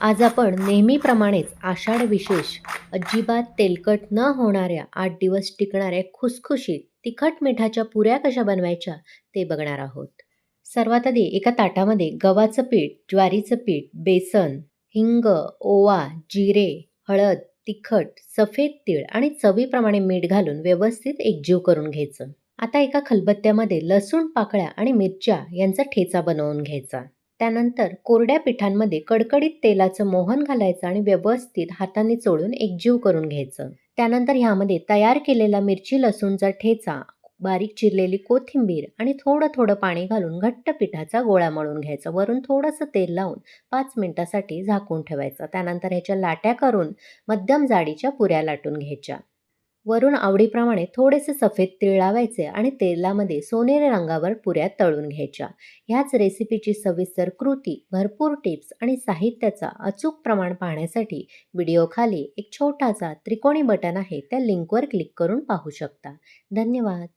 आज आपण नेहमीप्रमाणेच आषाढ विशेष अजिबात तेलकट न होणाऱ्या 8 दिवस टिकणाऱ्या खुसखुशीत तिखट मिठाच्या पुऱ्या कशा बनवायच्या ते बघणार आहोत. सर्वात आधी एका ताटामध्ये गव्हाचं पीठ, ज्वारीचं पीठ, बेसन, हिंग, ओवा, जिरे, हळद, तिखट, सफेद तीळ आणि चवीप्रमाणे मीठ घालून व्यवस्थित एकजीव करून घ्यायचं. आता एका खलबत्त्यामध्ये लसूण पाकळ्या आणि मिरच्या यांचा ठेचा बनवून घ्यायचा. त्यानंतर कोरड्या पिठांमध्ये कडकडीत तेलाचं मोहन घालायचं आणि व्यवस्थित हाताने चोळून एकजीव करून घ्यायचं. त्यानंतर ह्यामध्ये तयार केलेला मिरची लसूणचा ठेचा, बारीक चिरलेली कोथिंबीर आणि थोडं थोडं पाणी घालून घट्ट पिठाचा गोळा मळून घ्यायचा. वरून थोडंसं तेल लावून 5 मिनिटासाठी झाकून ठेवायचं. त्यानंतर ह्याच्या लाट्या करून मध्यम जाडीच्या पुऱ्या लाटून घ्यायच्या. वरून आवडीप्रमाणे थोडेसे सफेद तीळ लावायचे आणि तेलामध्ये सोनेरी रंगावर पुऱ्या तळून घ्यायच्या. ह्याच रेसिपीची सविस्तर कृती, भरपूर टिप्स आणि साहित्याचा अचूक प्रमाण पाहण्यासाठी व्हिडिओ खाली एक छोटासा त्रिकोणी बटन आहे, त्या लिंकवर क्लिक करून पाहू शकता. धन्यवाद.